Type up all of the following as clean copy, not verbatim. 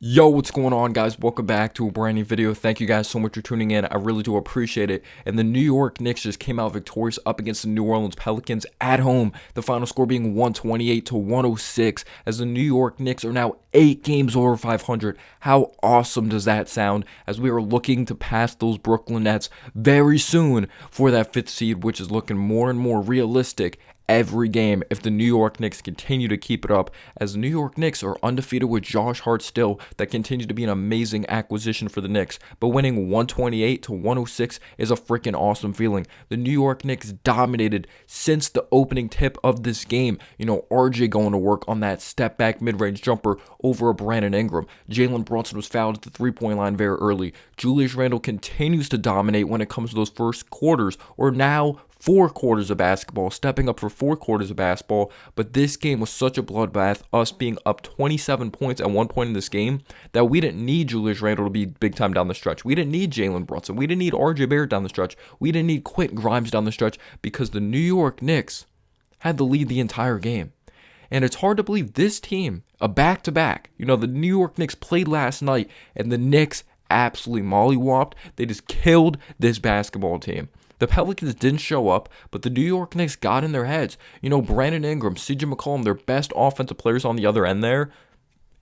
Yo, what's going on, guys? Welcome back to a brand new video. Thank you guys so much for tuning in. I really do appreciate it. And the New York Knicks just came out victorious up against the New Orleans Pelicans at home. The final score being 128-106, as the New York Knicks are now 8 games over 500. How awesome does that sound? As we are looking to pass those Brooklyn Nets very soon for that 5th seed, which is looking more and more realistic every game if the New York Knicks continue to keep it up, as the New York Knicks are undefeated with Josh Hart still. That continues to be an amazing acquisition for the Knicks, but winning 128-106 is a freaking awesome feeling. The New York Knicks dominated since the opening tip of this game. RJ going to work on that step back mid-range jumper over a Brandon Ingram. Jalen Brunson was fouled at the 3-point line very early. Julius Randle continues to dominate when it comes to those first quarters, or now 4 quarters of basketball, stepping up for 4 quarters of basketball. But this game was such a bloodbath, us being up 27 points at one point in this game, that we didn't need Julius Randle to be big time down the stretch. We didn't need Jalen Brunson. We didn't need RJ Barrett down the stretch. We didn't need Quentin Grimes down the stretch, because the New York Knicks had the lead the entire game. And it's hard to believe this team, a back-to-back, the New York Knicks played last night, and the Knicks absolutely mollywopped. They just killed this basketball team. The Pelicans didn't show up, but the New York Knicks got in their heads. Brandon Ingram, CJ McCollum, their best offensive players on the other end there.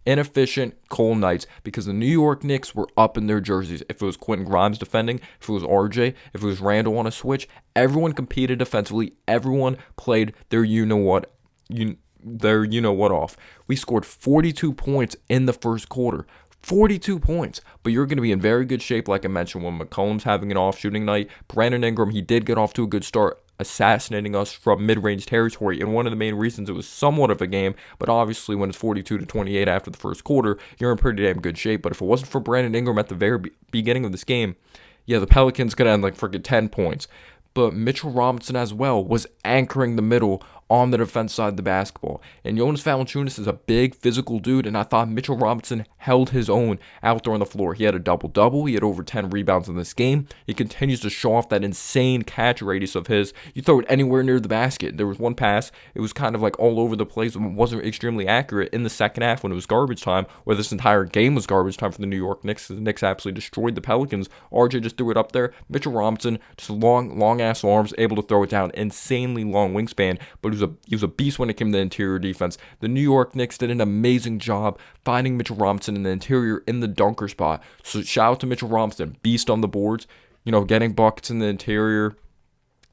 Inefficient, cold nights, because the New York Knicks were up in their jerseys. If it was Quentin Grimes defending, if it was RJ, if it was Randle on a switch, everyone competed defensively. Everyone played their you-know-what off. We scored 42 points in the first quarter. 42 points, but you're going to be in very good shape, like I mentioned, when McCollum's having an off shooting night. Brandon Ingram, he did get off to a good start, assassinating us from mid-range territory, and one of the main reasons it was somewhat of a game. But obviously when it's 42-28 after the first quarter, you're in pretty damn good shape. But if it wasn't for Brandon Ingram at the very beginning of this game, the Pelicans could end like freaking 10 points. But Mitchell Robinson as well was anchoring the middle on the defense side of the basketball. And Jonas Valanciunas is a big physical dude, and I thought Mitchell Robinson held his own out there on the floor. He had a double-double. He had over 10 rebounds in this game. He continues to show off that insane catch radius of his. You throw it anywhere near the basket. There was one pass. It was kind of like all over the place and wasn't extremely accurate in the second half when it was garbage time, where this entire game was garbage time for the New York Knicks. The Knicks absolutely destroyed the Pelicans. RJ just threw it up there. Mitchell Robinson, just long-ass arms, able to throw it down. Insanely long wingspan, but he was a beast when it came to the interior defense. The New York Knicks did an amazing job finding Mitchell Robinson in the interior in the dunker spot. So shout out to Mitchell Robinson, beast on the boards, getting buckets in the interior.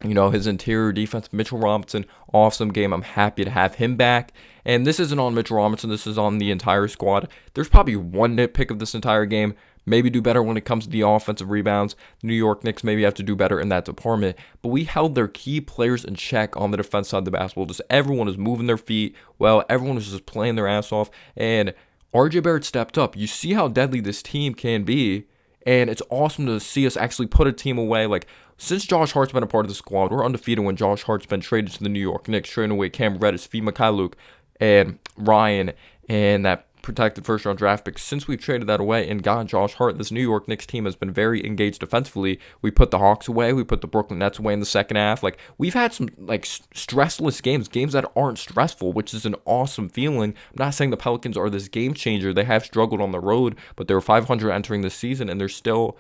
His interior defense, Mitchell Robinson, awesome game. I'm happy to have him back. And this isn't on Mitchell Robinson. This is on the entire squad. There's probably one nitpick of this entire game. Maybe do better when it comes to the offensive rebounds. The New York Knicks maybe have to do better in that department. But we held their key players in check on the defense side of the basketball. Just everyone was moving their feet. Well, everyone was just playing their ass off. And RJ Barrett stepped up. You see how deadly this team can be. And it's awesome to see us actually put a team away. Like, since Josh Hart's been a part of the squad, we're undefeated when Josh Hart's been traded to the New York Knicks, trading away Cam Reddish, Fee Mikhailuk, and Ryan, and that protected first-round draft pick. Since we've traded that away and got Josh Hart, this New York Knicks team has been very engaged defensively. We put the Hawks away. We put the Brooklyn Nets away in the second half. Like, we've had some stressless games that aren't stressful, which is an awesome feeling. I'm not saying the Pelicans are this game changer. They have struggled on the road, but they're 500 entering this season, and they're still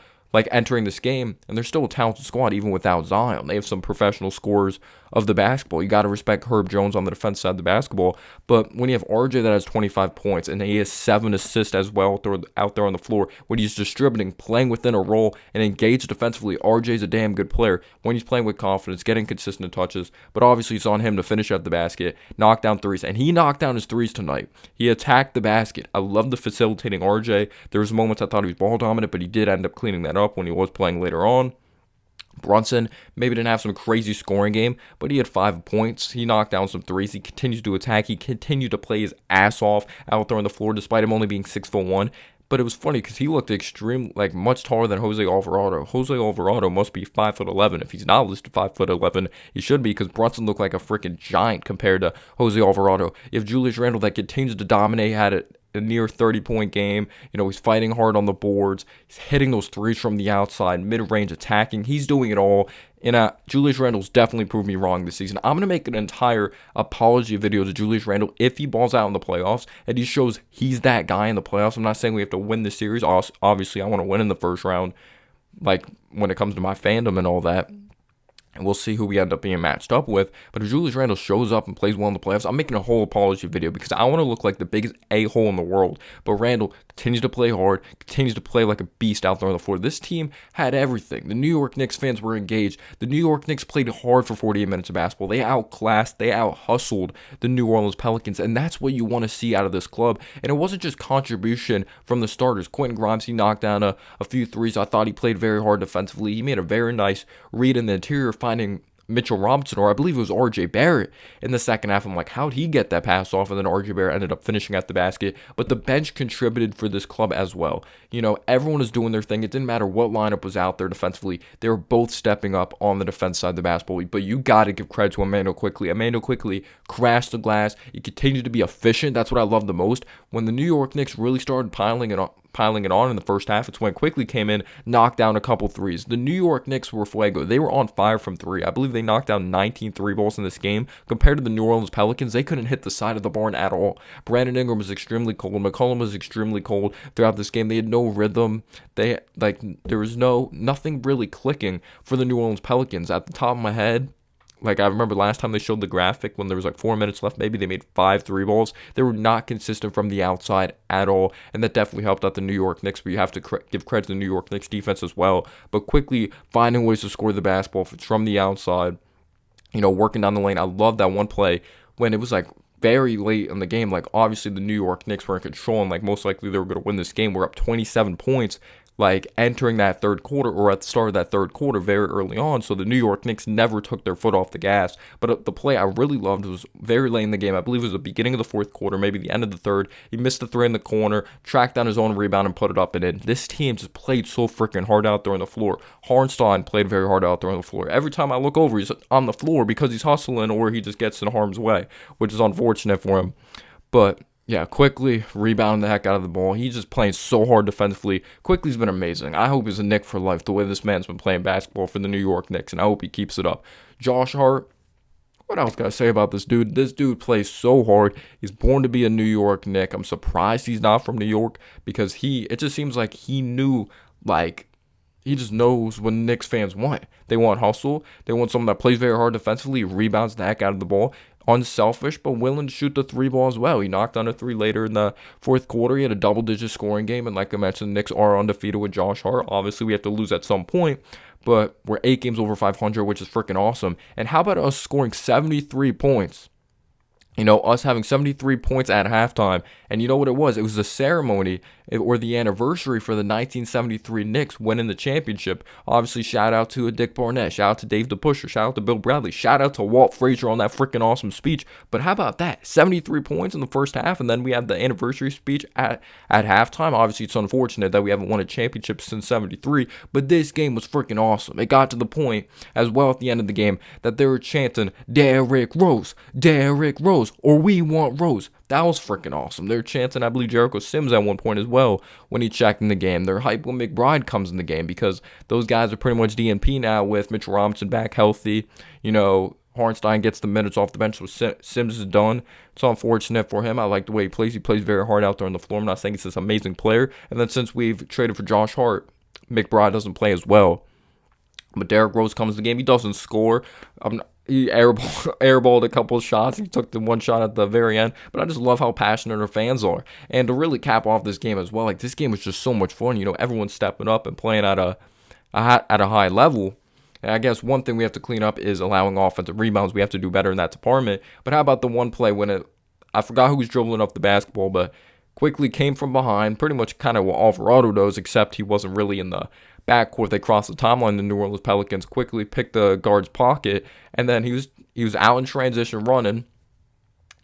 entering this game, and they're still a talented squad even without Zion. They have some professional scorers of the basketball. You got to respect Herb Jones on the defense side of the basketball. But when you have RJ that has 25 points and he has 7 assists as well out there on the floor, when he's distributing, playing within a role, and engaged defensively, RJ's a damn good player. When he's playing with confidence, getting consistent touches, but obviously it's on him to finish at the basket, knock down threes, and he knocked down his threes tonight. He attacked the basket. I love the facilitating RJ. There was moments I thought he was ball dominant, but he did end up cleaning that up when he was playing later on. Brunson maybe didn't have some crazy scoring game, but he had 5 points. He knocked down some threes. He continues to attack. He continued to play his ass off out there on the floor, despite him only being 6'1". But it was funny because he looked much taller than Jose Alvarado. Jose Alvarado must be 5'11". If he's not listed 5'11", he should be, because Brunson looked like a freaking giant compared to Jose Alvarado. You have Julius Randle that continues to dominate a near 30-point game. He's fighting hard on the boards. He's hitting those threes from the outside, mid-range attacking. He's doing it all. And Julius Randle's definitely proved me wrong this season. I'm going to make an entire apology video to Julius Randle if he balls out in the playoffs and he shows he's that guy in the playoffs. I'm not saying we have to win the series. Obviously, I want to win in the first round, like when it comes to my fandom and all that. And we'll see who we end up being matched up with. But if Julius Randle shows up and plays well in the playoffs, I'm making a whole apology video because I want to look like the biggest a-hole in the world. But Randle continues to play hard, continues to play like a beast out there on the floor. This team had everything. The New York Knicks fans were engaged. The New York Knicks played hard for 48 minutes of basketball. They outclassed, they out-hustled the New Orleans Pelicans. And that's what you want to see out of this club. And it wasn't just contribution from the starters. Quentin Grimes, he knocked down a few threes. I thought he played very hard defensively. He made a very nice read in the interior, finding Mitchell Robinson, or I believe it was RJ Barrett in the second half. I'm like, how'd he get that pass off? And then RJ Barrett ended up finishing at the basket. But the bench contributed for this club as well. Everyone was doing their thing. It didn't matter what lineup was out there defensively. They were both stepping up on the defense side of the basketball. But you got to give credit to Immanuel Quickley. Immanuel Quickley crashed the glass. He continued to be efficient. That's what I love the most. When the New York Knicks really started piling it on in the first half, it's when Quickley came in, knocked down a couple threes. The New York Knicks were fuego. They were on fire from three. I believe they knocked down 19 three balls in this game. Compared to the New Orleans Pelicans, they couldn't hit the side of the barn at all. Brandon Ingram was extremely cold. McCollum was extremely cold throughout this game. They had no rhythm. There was nothing really clicking for the New Orleans Pelicans. At the top of my head, I remember last time they showed the graphic when there was 4 minutes left, maybe they made 5 three balls. They were not consistent from the outside at all, and that definitely helped out the New York Knicks, but you have to give credit to the New York Knicks defense as well. But Quickly finding ways to score the basketball from the outside, working down the lane. I love that one play when it was very late in the game. Obviously the New York Knicks were in control and most likely they were going to win this game. We're up 27 points. Entering that third quarter, or at the start of that third quarter very early on. So the New York Knicks never took their foot off the gas. But the play I really loved was very late in the game. I believe it was the beginning of the fourth quarter, maybe the end of the third. He missed the three in the corner, tracked down his own rebound and put it up and in. This team just played so freaking hard out there on the floor. Hartenstein played very hard out there on the floor. Every time I look over, he's on the floor because he's hustling or he just gets in harm's way, which is unfortunate for him. But yeah, Quickly rebounding the heck out of the ball. He's just playing so hard defensively. Quickly's been amazing. I hope he's a Knick for life, the way this man's been playing basketball for the New York Knicks, and I hope he keeps it up. Josh Hart, what else can I say about this dude? This dude plays so hard. He's born to be a New York Knick. I'm surprised he's not from New York because it just seems like he knew, he just knows what Knicks fans want. They want hustle. They want someone that plays very hard defensively, rebounds the heck out of the ball. Unselfish, but willing to shoot the three ball as well. He knocked down a three later in the fourth quarter. He had a double-digit scoring game, and like I mentioned, the Knicks are undefeated with Josh Hart. Obviously, we have to lose at some point, but we're 8 games over 500, which is freaking awesome. And how about us scoring 73 points? Us having 73 points at halftime. And you know what it was? It was the ceremony or the anniversary for the 1973 Knicks winning the championship. Obviously, shout out to Dick Barnett. Shout out to Dave DePusher. Shout out to Bill Bradley. Shout out to Walt Frazier on that freaking awesome speech. But how about that? 73 points in the first half, and then we have the anniversary speech at halftime. Obviously, it's unfortunate that we haven't won a championship since 73, but this game was freaking awesome. It got to the point as well at the end of the game that they were chanting, Derrick Rose, Derrick Rose, or we want Rose. That was freaking awesome. They're chanting, I believe, Jericho Sims at one point as well when he checked in the game. They're hype when McBride comes in the game because those guys are pretty much DNP now with Mitchell Robinson back healthy. Hartenstein gets the minutes off the bench, so Sims is done. It's unfortunate for him. I like the way he plays. He plays very hard out there on the floor. I'm not saying he's this amazing player. And then since we've traded for Josh Hart, McBride doesn't play as well. But Derrick Rose comes in the game. He doesn't score. He airballed a couple of shots. He took the one shot at the very end. But I just love how passionate our fans are. And to really cap off this game as well, this game was just so much fun. Everyone's stepping up and playing at a high level. And I guess one thing we have to clean up is allowing offensive rebounds. We have to do better in that department. But how about the one play when I forgot who was dribbling up the basketball, but Quickly came from behind, pretty much kind of what Alvarado does, except he wasn't really in the backcourt. They crossed the timeline. The New Orleans Pelicans quickly picked the guard's pocket, and then he was out in transition running,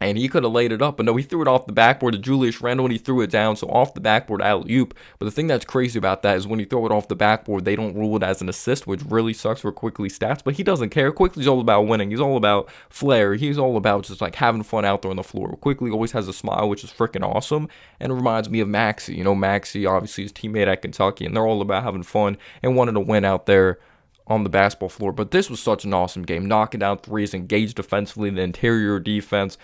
And he could have laid it up, but no, he threw it off the backboard to Julius Randle, and he threw it down, so off the backboard alley-oop. But the thing that's crazy about that is when you throw it off the backboard, they don't rule it as an assist, which really sucks for Quickly's stats, but he doesn't care. Quickly's all about winning. He's all about flair. He's all about just like having fun out there on the floor. Quickly always has a smile, which is freaking awesome, and it reminds me of Maxey. You know, Maxey, obviously his teammate at Kentucky, and they're all about having fun and wanting to win out there on the basketball floor. But this was such an awesome game. Knocking down threes, engaged defensively, the interior defense.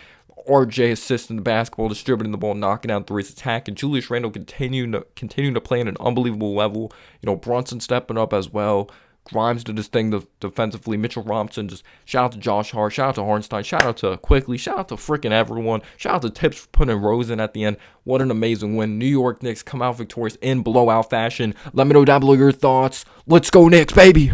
RJ assisting the basketball, distributing the ball, knocking down threes, attacking. Julius Randle continuing to play at an unbelievable level. You know, Brunson stepping up as well. Grimes did his thing defensively. Mitchell Robinson, just shout out to Josh Hart, shout out to Hartenstein, shout out to Quickly, shout out to freaking everyone. Shout out to Tips for putting Rose in at the end. What an amazing win. New York Knicks come out victorious in blowout fashion. Let me know down below your thoughts. Let's go Knicks, baby!